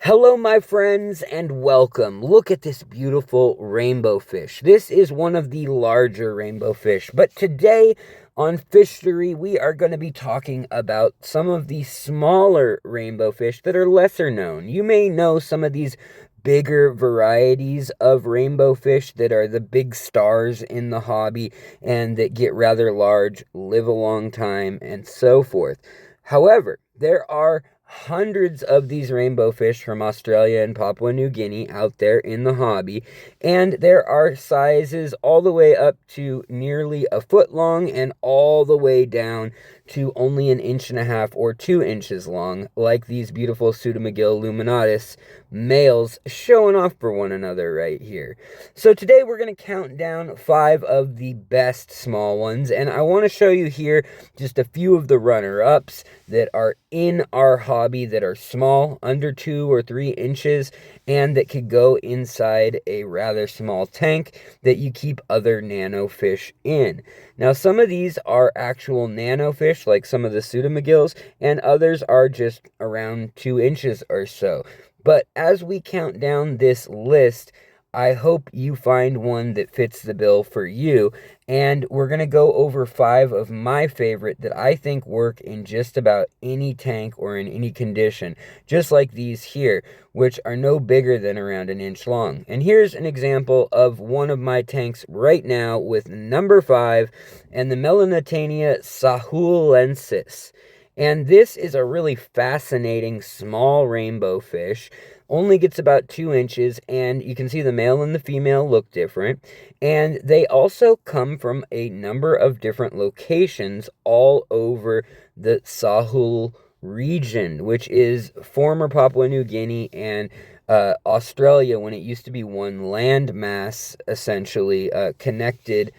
Hello, my friends, and welcome. Look at this beautiful rainbow fish. This is one of the larger rainbow fish, but today on FISHTORY, we are going to be talking about some of the smaller rainbow fish that are lesser known. You may know some of these bigger varieties of rainbow fish that are the big stars in the hobby and that get rather large, live a long time, and so forth. However, there are hundreds of these rainbow fish from Australia and Papua New Guinea out there in the hobby, and there are sizes all the way up to nearly a foot long and all the way down to only 1.5 inches or 2 inches long, like these beautiful Pseudagill Illuminatus males showing off for one another right here. So today we're going to count down 5 of the best small ones, and I want to show you here just a few of the runner-ups that are in our hobby that are small, under 2 or 3 inches, and that could go inside a rather small tank that you keep other nano fish in. Now, some of these are actual nano fish, like some of the Pseudagills, and others are just around 2 inches or so. But as we count down this list, I hope you find one that fits the bill for you, and we're going to go over 5 of my favorite that I think work in just about any tank or in any condition, just like these here, which are no bigger than around 1 inch long. And here's an example of one of my tanks right now with number 5 and the Melanotania shulencis. And this is a really fascinating small rainbow fish. Only gets about 2 inches, and you can see the male and the female look different. And they also come from a number of different locations all over the Sahul region, which is former Papua New Guinea and Australia, when it used to be one landmass, essentially connected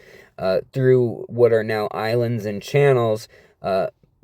through what are now islands and channels,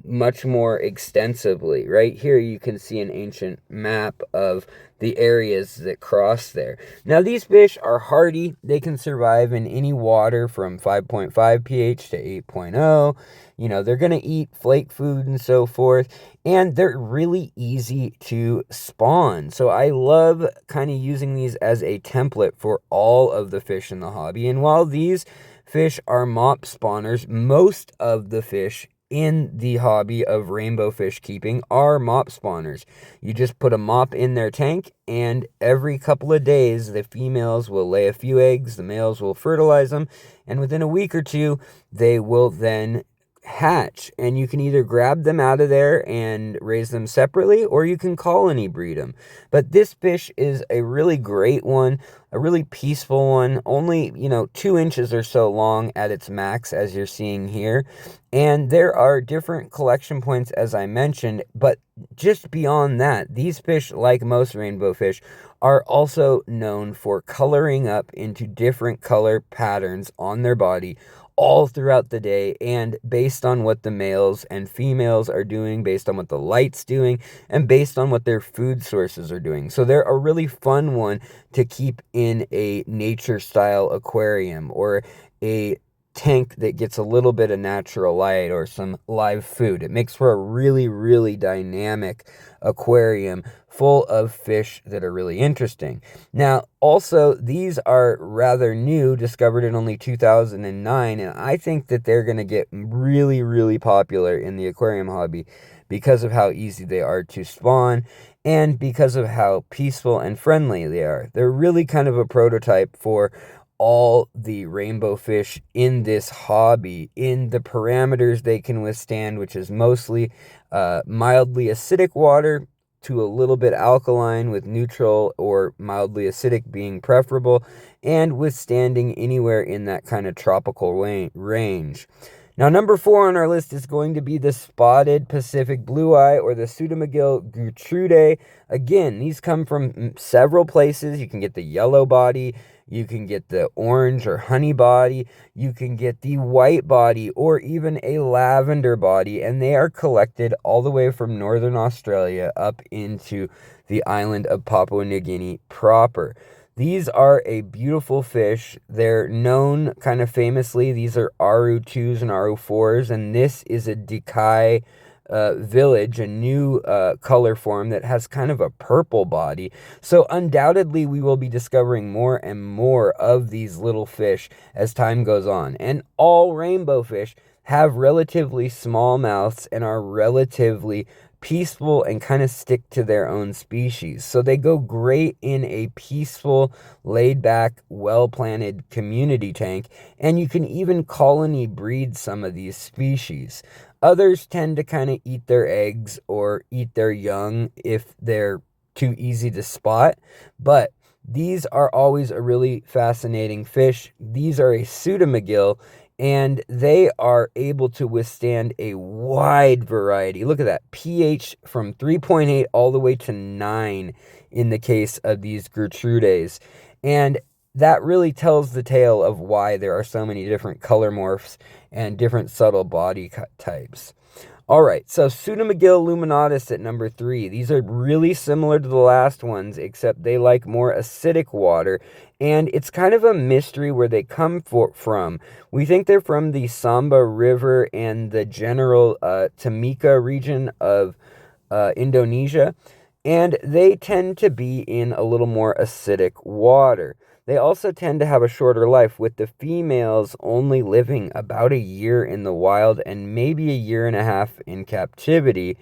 much more extensively. Right here you can see an ancient map of the areas that cross there. Now, these fish are hardy. They can survive in any water from 5.5 pH to 8.0. You know, they're going to eat flake food and so forth, and they're really easy to spawn. So I love kind of using these as a template for all of the fish in the hobby. And while these fish are mop spawners, most of the fish in the hobby of rainbow fish keeping are mop spawners. You just put a mop in their tank, and every couple of days the females will lay a few eggs, the males will fertilize them, and within a week or two they will then hatch, and you can either grab them out of there and raise them separately, or you can colony breed them. But this fish is a really great one, a really peaceful one, only 2 inches or so long at its max, as you're seeing here. And there are different collection points, as I mentioned, but just beyond that, these fish, like most rainbow fish, are also known for coloring up into different color patterns on their body all throughout the day, and based on what the males and females are doing, based on what the light's doing, and based on what their food sources are doing. So they're a really fun one to keep in a nature style aquarium, or a tank that gets a little bit of natural light or some live food. It makes for a really, really dynamic aquarium full of fish that are really interesting. Now, also, these are rather new, discovered in only 2009, and I think that they're going to get really, really popular in the aquarium hobby because of how easy they are to spawn and because of how peaceful and friendly they are. They're really kind of a prototype for all the rainbow fish in this hobby, in the parameters they can withstand, which is mostly mildly acidic water to a little bit alkaline, with neutral or mildly acidic being preferable, and withstanding anywhere in that kind of tropical range. Now, number 4 on our list is going to be the spotted Pacific blueey, or the Pseudagill Gertrude. Again, these come from several places. You can get the yellow body, you can get the orange or honey body, you can get the white body, or even a lavender body, and they are collected all the way from northern Australia up into the island of Papua New Guinea proper. These are a beautiful fish. They're known kind of famously. These are RU2s and RU4s, and this is a Decay village, a new color form that has kind of a purple body. So undoubtedly we will be discovering more and more of these little fish as time goes on. And all rainbow fish have relatively small mouths and are relatively peaceful and kind of stick to their own species. So they go great in a peaceful, laid back, well-planted community tank, and you can even colony breed some of these species. Others tend to kind of eat their eggs or eat their young if they're too easy to spot, but these are always a really fascinating fish. These are a Pseudagill, and they are able to withstand a wide variety. Look at that, pH from 3.8 all the way to 9 in the case of these Gertrudes. And that really tells the tale of why there are so many different color morphs and different subtle body types. All right, so Pseudagill Illuminatus at number 3. These are really similar to the last ones, except they like more acidic water, and it's kind of a mystery where they come from. We think they're from the Samba River and the general Timika region of Indonesia, and they tend to be in a little more acidic water. They also tend to have a shorter life, with the females only living about a year in the wild and maybe a year and a half in captivity,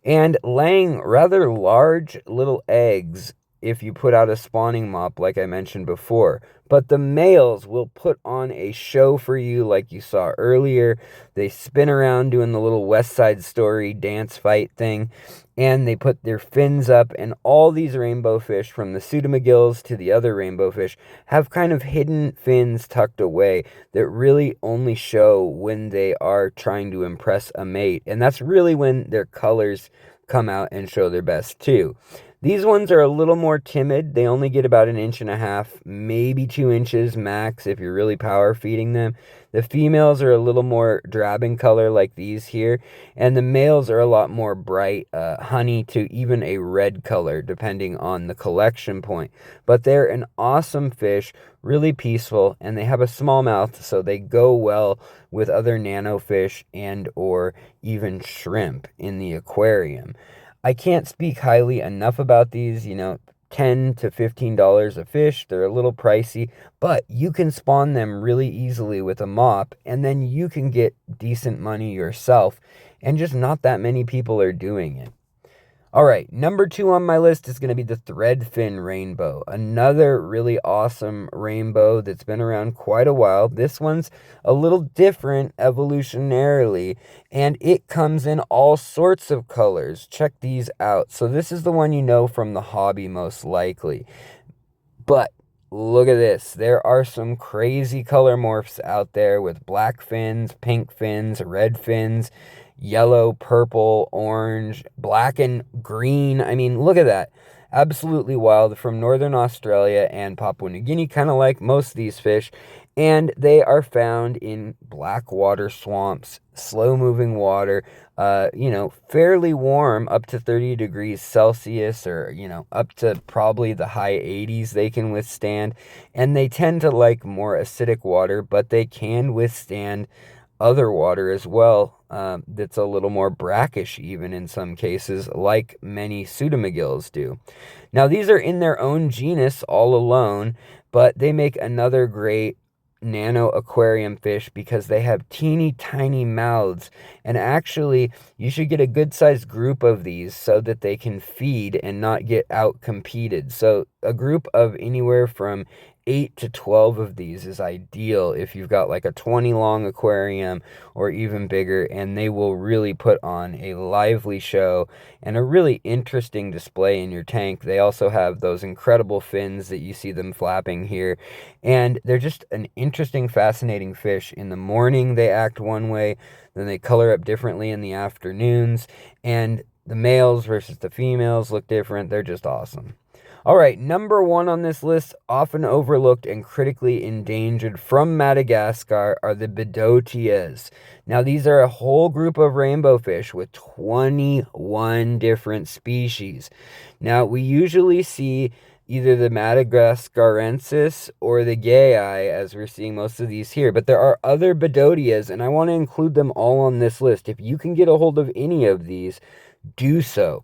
and laying rather large little eggs if you put out a spawning mop, like I mentioned before. But the males will put on a show for you like you saw earlier. They spin around doing the little West Side Story dance fight thing, and they put their fins up, and all these rainbow fish, from the Pseudagills to the other rainbow fish, have kind of hidden fins tucked away that really only show when they are trying to impress a mate. And that's really when their colors come out and show their best too. These ones are a little more timid. They only get about 1.5 inches, maybe 2 inches max if you're really power feeding them. The females are a little more drab in color like these here, and the males are a lot more bright, honey to even a red color, depending on the collection point. But they're an awesome fish, really peaceful, and they have a small mouth, so they go well with other nano fish and or even shrimp in the aquarium. I can't speak highly enough about these, $10 to $15 a fish. They're a little pricey, but you can spawn them really easily with a mop, and then you can get decent money yourself, and just not that many people are doing it. All right, number 2 on my list is going to be the Threadfin Rainbow, another really awesome rainbow that's been around quite a while. This one's a little different evolutionarily, and it comes in all sorts of colors. Check these out. So this is the one you know from the hobby most likely. But look at this. There are some crazy color morphs out there with black fins, pink fins, red fins, yellow, purple, orange, black and green. I mean, look at that. Absolutely wild, from northern Australia and Papua New Guinea, kind of like most of these fish. And they are found in black water swamps, slow-moving water, fairly warm, up to 30 degrees Celsius, or, up to probably the high 80s they can withstand. And they tend to like more acidic water, but they can withstand other water as well, that's a little more brackish even in some cases, like many Pseudagills do. Now, these are in their own genus all alone, but they make another great nano aquarium fish because they have teeny tiny mouths, and actually you should get a good sized group of these so that they can feed and not get out competed. So a group of anywhere from 8 to 12 of these is ideal if you've got like a 20 long aquarium or even bigger, and they will really put on a lively show and a really interesting display in your tank. They also have those incredible fins that you see them flapping here, and they're just an interesting, fascinating fish. In the morning they act one way, then they color up differently in the afternoons, and the males versus the females look different. They're just awesome. All right, number 1 on this list, often overlooked and critically endangered from Madagascar, are the Bedotias. Now, these are a whole group of rainbow fish with 21 different species. Now, we usually see either the Madagascarensis or the Gayi, as we're seeing most of these here. But there are other Bedodias, and I want to include them all on this list. If you can get a hold of any of these, do so.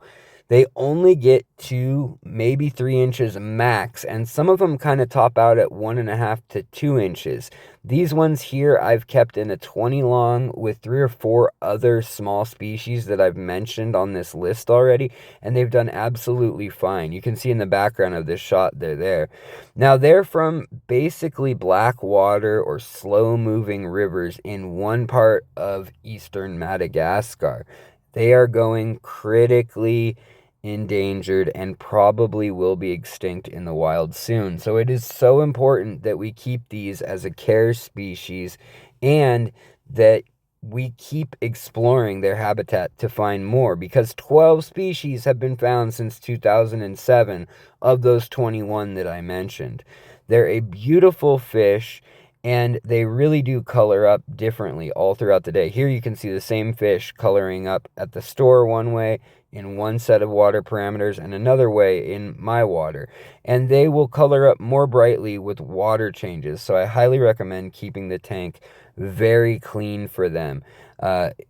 They only get 2, maybe 3 inches max, and some of them kind of top out at 1.5 to 2 inches. These ones here I've kept in a 20 long with 3 or 4 other small species that I've mentioned on this list already, and they've done absolutely fine. You can see in the background of this shot they're there. Now they're from basically black water or slow moving rivers in one part of eastern Madagascar. They are going critically endangered and probably will be extinct in the wild soon. So it is so important that we keep these as a care species and that we keep exploring their habitat to find more, because 12 species have been found since 2007 of those 21 that I mentioned. They're a beautiful fish, and they really do color up differently all throughout the day. Here you can see the same fish coloring up at the store one way in one set of water parameters and another way in my water. And they will color up more brightly with water changes. So I highly recommend keeping the tank very clean for them.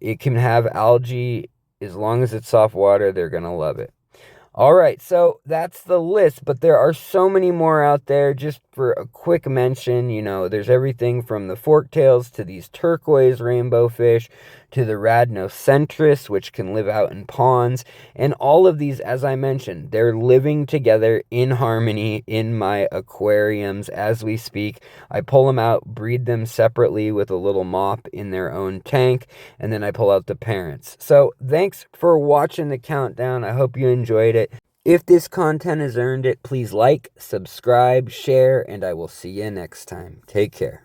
It can have algae. As long as it's soft water, they're going to love it. All right, so that's the list, but there are so many more out there. Just for a quick mention, there's everything from the forktails to these turquoise rainbow fish to the radnocentris, which can live out in ponds. And all of these, as I mentioned, they're living together in harmony in my aquariums as we speak. I pull them out, breed them separately with a little mop in their own tank, and then I pull out the parents. So thanks for watching the countdown. I hope you enjoyed it. If this content has earned it, please like, subscribe, share, and I will see you next time. Take care.